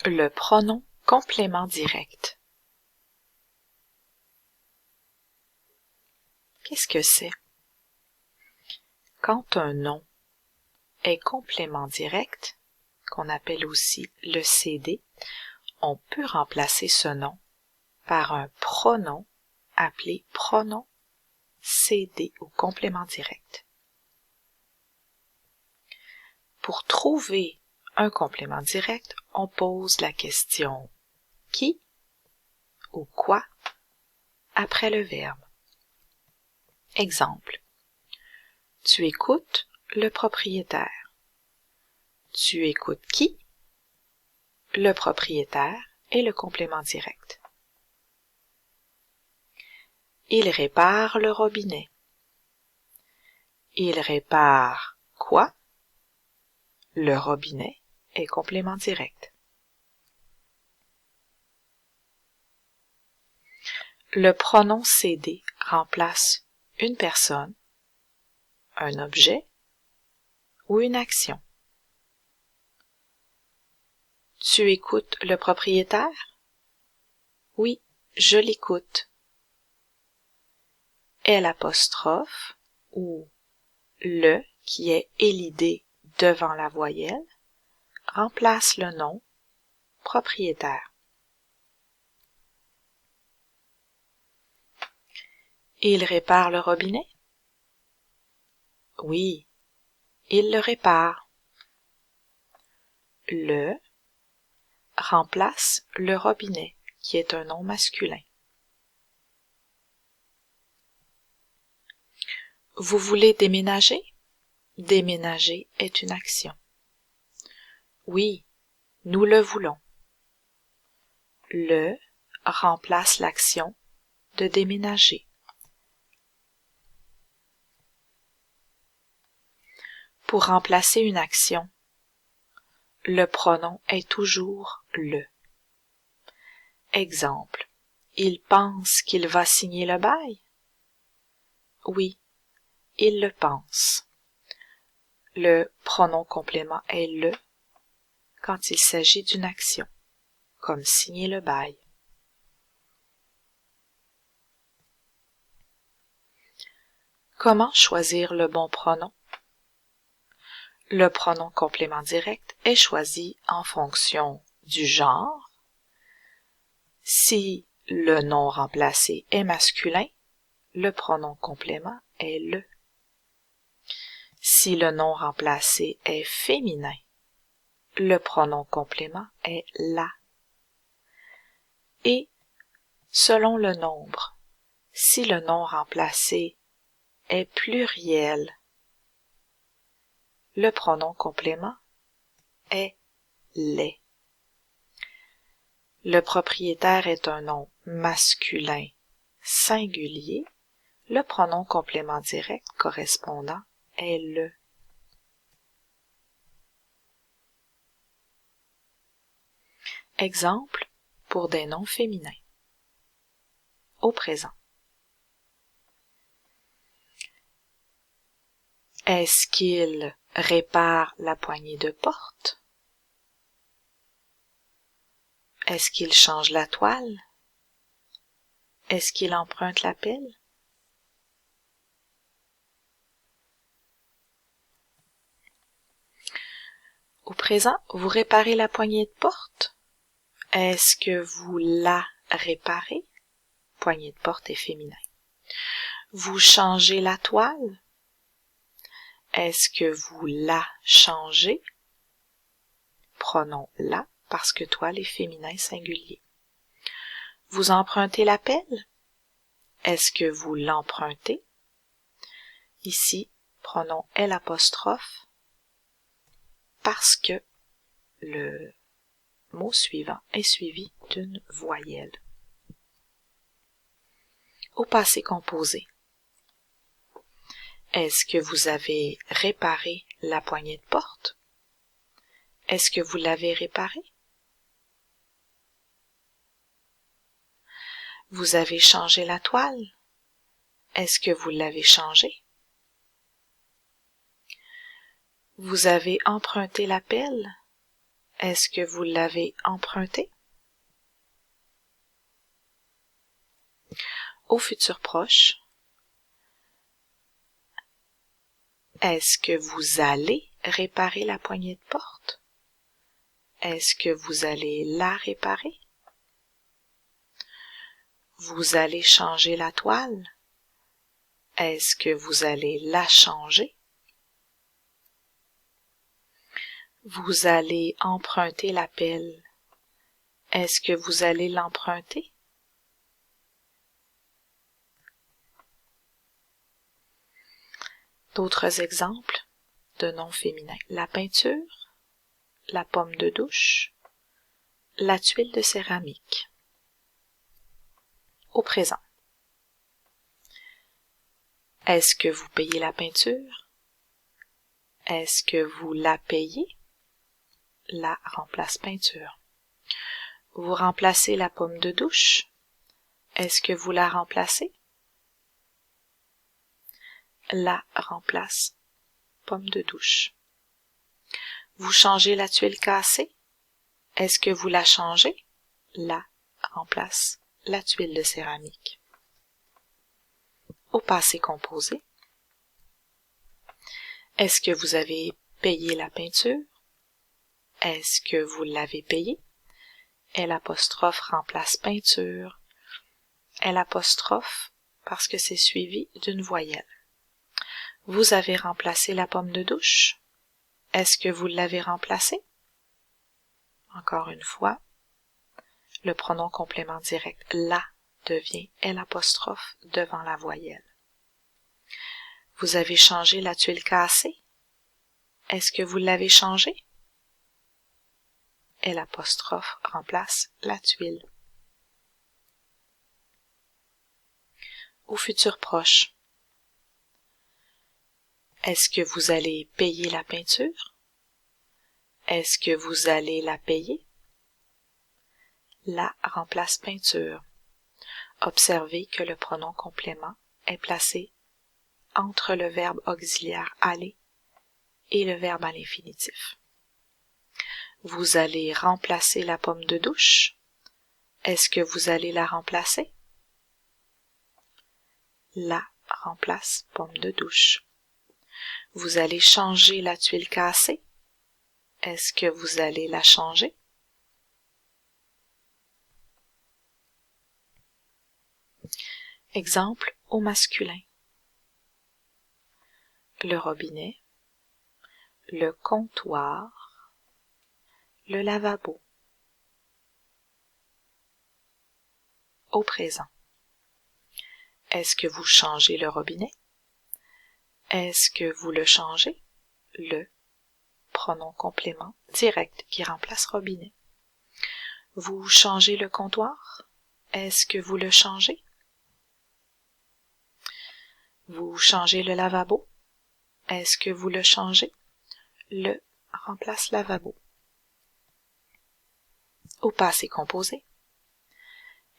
Le pronom complément direct. Qu'est-ce que c'est? Quand un nom est complément direct, qu'on appelle aussi le CD, on peut remplacer ce nom par un pronom appelé pronom CD ou complément direct. Pour trouver un complément direct, on pose la question « qui » ou « quoi » après le verbe. Exemple. Tu écoutes le propriétaire. Tu écoutes qui? Le propriétaire et le complément direct. Il répare le robinet. Il répare quoi? Le robinet est complément direct. Le pronom CD remplace une personne, un objet ou une action. Tu écoutes le propriétaire? Oui, je l'écoute. L'apostrophe ou le qui est élidé devant la voyelle remplace le nom propriétaire. Il répare le robinet? Oui, il le répare. Le remplace le robinet, qui est un nom masculin. Vous voulez déménager? Déménager est une action. Oui, nous le voulons. Le remplace l'action de déménager. Pour remplacer une action, le pronom est toujours le. Exemple. Il pense qu'il va signer le bail? Oui, il le pense. Le pronom complément est le quand il s'agit d'une action, comme signer le bail. Comment choisir le bon pronom? Le pronom complément direct est choisi en fonction du genre. Si le nom remplacé est masculin, le pronom complément est le. Si le nom remplacé est féminin, le pronom complément est la. Et selon le nombre, si le nom remplacé est pluriel, le pronom complément est les. Le propriétaire est un nom masculin singulier, le pronom complément direct correspondant est le. Exemple pour des noms féminins. Au présent. Est-ce qu'il répare la poignée de porte? Est-ce qu'il change la toile? Est-ce qu'il emprunte la pelle? Au présent, vous réparez la poignée de porte? Est-ce que vous la réparez? Poignée de porte est féminin. Vous changez la toile? Est-ce que vous la changez? Pronom la parce que toile est féminin singulier. Vous empruntez la pelle? Est-ce que vous l'empruntez? Ici, pronom l'apostrophe parce que le mot suivant est suivi d'une voyelle. Au passé composé. Est-ce que vous avez réparé la poignée de porte? Est-ce que vous l'avez réparée? Vous avez changé la toile? Est-ce que vous l'avez changée? Vous avez emprunté la pelle? Est-ce que vous l'avez emprunté? Au futur proche, est-ce que vous allez réparer la poignée de porte? Est-ce que vous allez la réparer? Vous allez changer la toile? Est-ce que vous allez la changer? Vous allez emprunter la pelle. Est-ce que vous allez l'emprunter? D'autres exemples de noms féminins. La peinture, la pomme de douche, la tuile de céramique. Au présent. Est-ce que vous payez la peinture? Est-ce que vous la payez? La remplace peinture. Vous remplacez la pomme de douche? Est-ce que vous la remplacez? La remplace pomme de douche. Vous changez la tuile cassée? Est-ce que vous la changez? La remplace la tuile de céramique. Au passé composé. Est-ce que vous avez payé la peinture? Est-ce que vous l'avez payée? L' remplace peinture. L' parce que c'est suivi d'une voyelle. Vous avez remplacé la pomme de douche? Est-ce que vous l'avez remplacée? Encore une fois, le pronom complément direct la devient L' devant la voyelle. Vous avez changé la tuile cassée? Est-ce que vous l'avez changée? L' remplace la tuile. Au futur proche. Est-ce que vous allez payer la peinture? Est-ce que vous allez la payer? La remplace peinture. Observez que le pronom complément est placé entre le verbe auxiliaire aller et le verbe à l'infinitif. Vous allez remplacer la pomme de douche? Est-ce que vous allez la remplacer? La remplace pomme de douche. Vous allez changer la tuile cassée? Est-ce que vous allez la changer? Exemple au masculin. Le robinet, le comptoir, le lavabo. Au présent. Est-ce que vous changez le robinet? Est-ce que vous le changez? Le pronom complément direct qui remplace robinet. Vous changez le comptoir? Est-ce que vous le changez? Vous changez le lavabo? Est-ce que vous le changez? Le remplace lavabo. Au passé composé.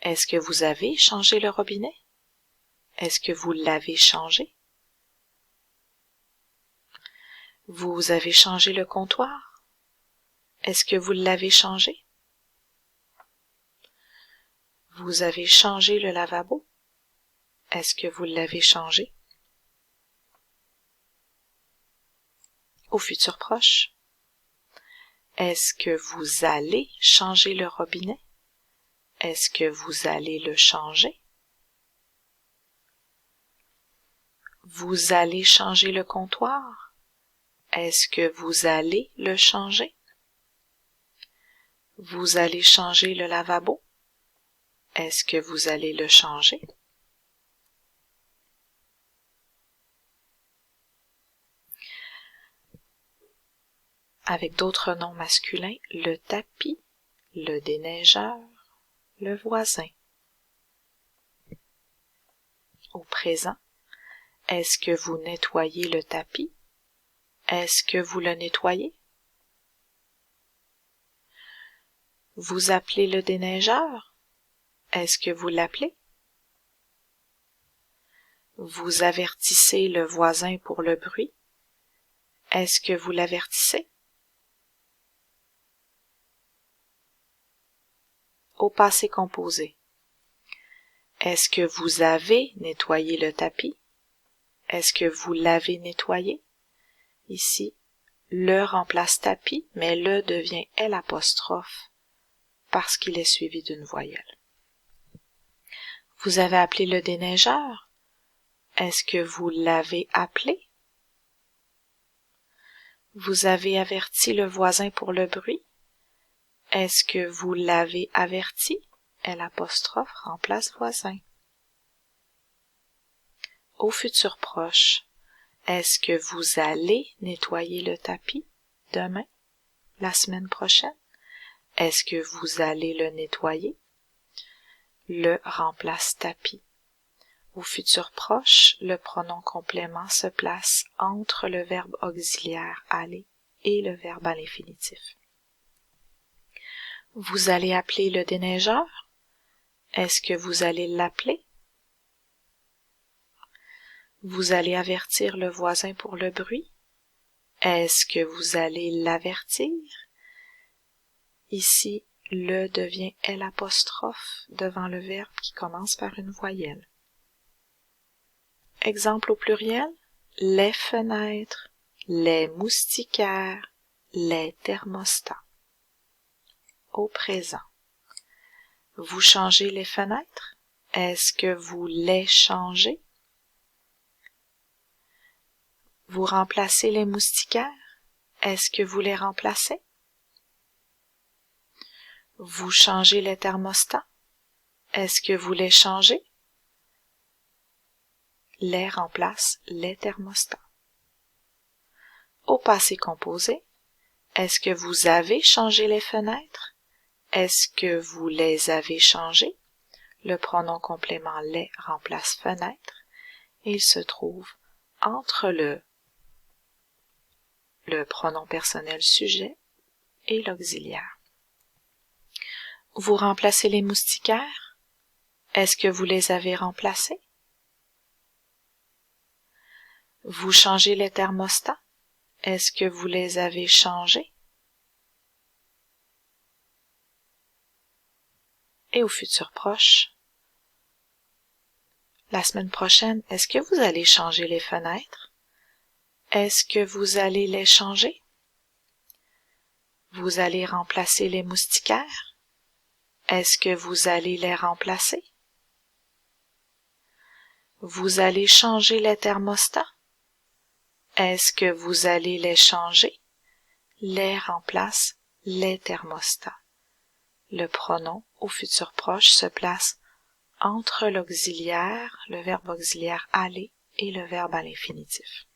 Est-ce que vous avez changé le robinet? Est-ce que vous l'avez changé? Vous avez changé le comptoir? Est-ce que vous l'avez changé? Vous avez changé le lavabo? Est-ce que vous l'avez changé? Au futur proche. Est-ce que vous allez changer le robinet? Est-ce que vous allez le changer? Vous allez changer le comptoir? Est-ce que vous allez le changer? Vous allez changer le lavabo? Est-ce que vous allez le changer? Avec d'autres noms masculins, le tapis, le déneigeur, le voisin. Au présent, est-ce que vous nettoyez le tapis? Est-ce que vous le nettoyez? Vous appelez le déneigeur? Est-ce que vous l'appelez? Vous avertissez le voisin pour le bruit? Est-ce que vous l'avertissez? Au passé composé. Est-ce que vous avez nettoyé le tapis? Est-ce que vous l'avez nettoyé? Ici, le remplace tapis, mais le devient L' parce qu'il est suivi d'une voyelle. Vous avez appelé le déneigeur? Est-ce que vous l'avez appelé? Vous avez averti le voisin pour le bruit? Est-ce que vous l'avez averti? L' remplace voisin. Au futur proche, est-ce que vous allez nettoyer le tapis demain, la semaine prochaine? Est-ce que vous allez le nettoyer? Le remplace tapis. Au futur proche, le pronom complément se place entre le verbe auxiliaire aller et le verbe à l'infinitif. Vous allez appeler le déneigeur? Est-ce que vous allez l'appeler? Vous allez avertir le voisin pour le bruit? Est-ce que vous allez l'avertir? Ici, le devient L' devant le verbe qui commence par une voyelle. Exemple au pluriel, les fenêtres, les moustiquaires, les thermostats. Au présent, vous changez les fenêtres? Est-ce que vous les changez? Vous remplacez les moustiquaires? Est-ce que vous les remplacez? Vous changez les thermostats? Est-ce que vous les changez? Les remplace les thermostats. Au passé composé, est-ce que vous avez changé les fenêtres? Est-ce que vous les avez changées? Le pronom complément les remplace fenêtre et il se trouve entre le pronom personnel sujet et l'auxiliaire. Vous remplacez les moustiquaires? Est-ce que vous les avez remplacés? Vous changez les thermostats? Est-ce que vous les avez changés? Et au futur proche, la semaine prochaine, est-ce que vous allez changer les fenêtres? Est-ce que vous allez les changer? Vous allez remplacer les moustiquaires? Est-ce que vous allez les remplacer? Vous allez changer les thermostats? Est-ce que vous allez les changer? Les remplace les thermostats. Le pronom au futur proche se place entre l'auxiliaire, le verbe auxiliaire aller et le verbe à l'infinitif.